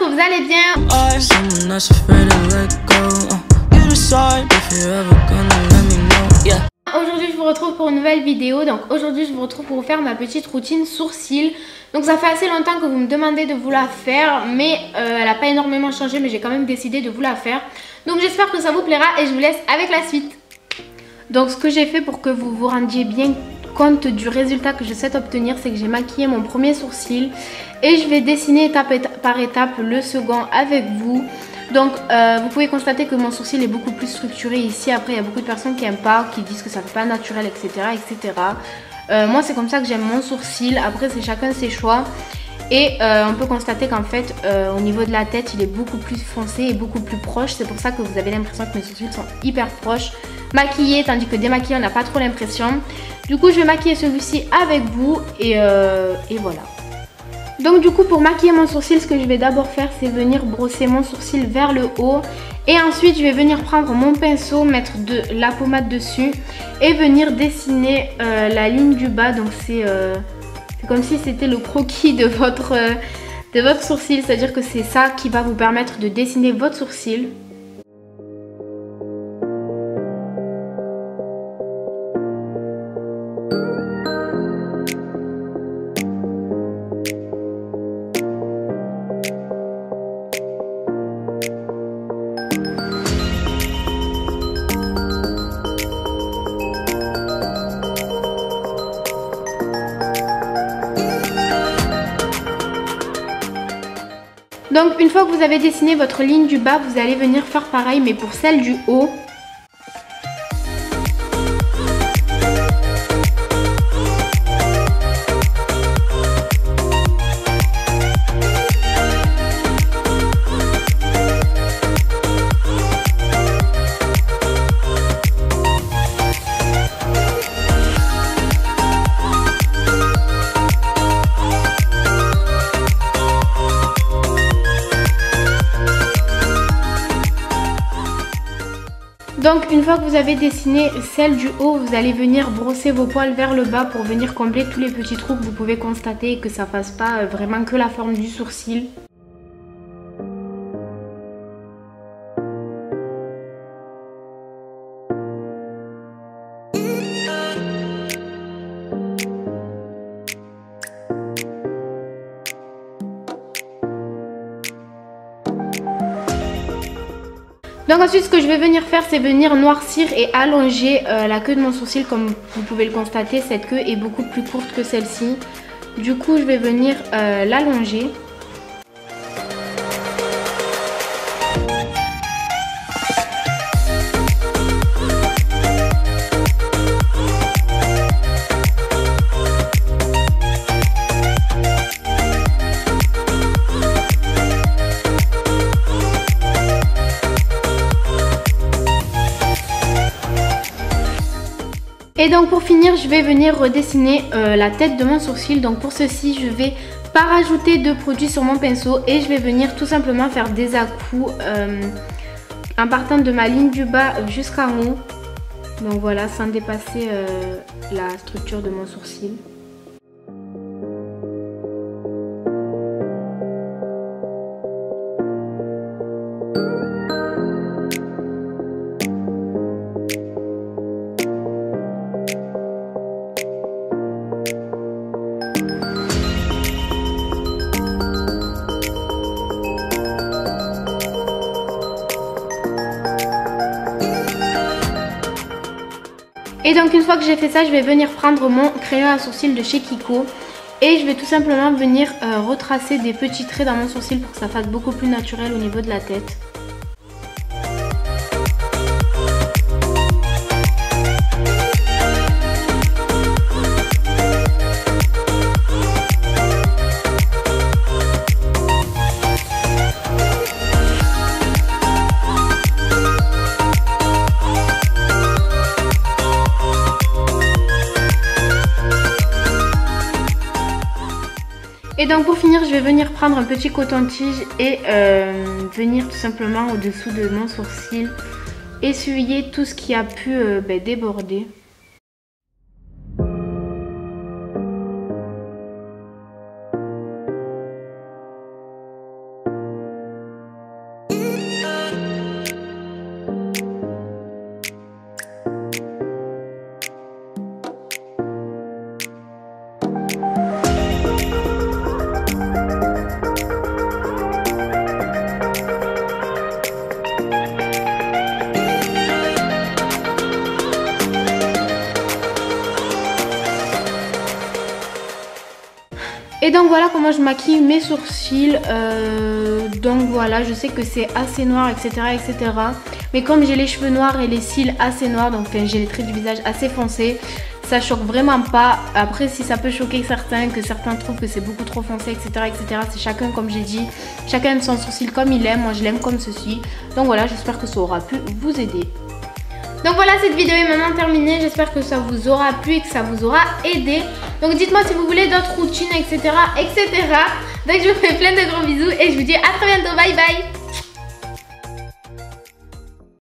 que vous allez bien. Aujourd'hui je vous retrouve pour une nouvelle vidéo. Donc aujourd'hui je vous retrouve pour vous faire ma petite routine sourcils. Donc ça fait assez longtemps que vous me demandez de vous la faire, mais elle n'a pas énormément changé, mais j'ai quand même décidé de vous la faire. Donc j'espère que ça vous plaira et je vous laisse avec la suite. Donc ce que j'ai fait pour que vous vous rendiez bien compte du résultat que je souhaite obtenir, c'est que j'ai maquillé mon premier sourcil et je vais dessiner étape par étape le second avec vous. Donc vous pouvez constater que mon sourcil est beaucoup plus structuré ici. Après il y a beaucoup de personnes qui n'aiment pas, qui disent que ça fait pas naturel, etc. etc. Moi c'est comme ça que j'aime mon sourcil. Après c'est chacun ses choix. Et on peut constater qu'en fait au niveau de la tête il est beaucoup plus foncé et beaucoup plus proche. C'est pour ça que vous avez l'impression que mes sourcils sont hyper proches maquillés, tandis que démaquillés on n'a pas trop l'impression. Du coup je vais maquiller celui-ci avec vous et voilà. Donc du coup pour maquiller mon sourcil, ce que je vais d'abord faire c'est venir brosser mon sourcil vers le haut. Et ensuite je vais venir prendre mon pinceau, mettre de la pommade dessus et venir dessiner la ligne du bas. Donc c'est comme si c'était le croquis de votre sourcil, c'est-à-dire que c'est ça qui va vous permettre de dessiner votre sourcil. Donc une fois que vous avez dessiné votre ligne du bas, vous allez venir faire pareil mais pour celle du haut. Donc une fois que vous avez dessiné celle du haut, vous allez venir brosser vos poils vers le bas pour venir combler tous les petits trous que vous pouvez constater et que ça fasse pas vraiment que la forme du sourcil. Donc ensuite ce que je vais venir faire c'est venir noircir et allonger la queue de mon sourcil. Comme vous pouvez le constater, cette queue est beaucoup plus courte que celle-ci. Du coup je vais venir l'allonger. Et donc pour finir je vais venir redessiner la tête de mon sourcil. Donc pour ceci je vais pas rajouter de produit sur mon pinceau et je vais venir tout simplement faire des à-coups en partant de ma ligne du bas jusqu'en haut. Donc voilà, sans dépasser la structure de mon sourcil. Et donc une fois que j'ai fait ça, je vais venir prendre mon crayon à sourcils de chez Kiko. Et je vais tout simplement venir retracer des petits traits dans mon sourcil pour que ça fasse beaucoup plus naturel au niveau de la tête. Et donc pour finir, je vais venir prendre un petit coton-tige et venir tout simplement au-dessous de mon sourcil essuyer tout ce qui a pu déborder. Et donc voilà comment je maquille mes sourcils. Donc voilà, je sais que c'est assez noir, etc., etc. Mais comme j'ai les cheveux noirs et les cils assez noirs, donc j'ai les traits du visage assez foncés, ça choque vraiment pas. Après, si ça peut choquer certains, que certains trouvent que c'est beaucoup trop foncé, etc., etc., c'est chacun, comme j'ai dit, chacun aime son sourcil comme il aime. Moi je l'aime comme ceci. Donc voilà, j'espère que ça aura pu vous aider. Donc voilà, cette vidéo est maintenant terminée. J'espère que ça vous aura plu et que ça vous aura aidé. Donc dites-moi si vous voulez d'autres routines, etc., etc. Donc je vous fais plein de gros bisous et je vous dis à très bientôt. Bye bye.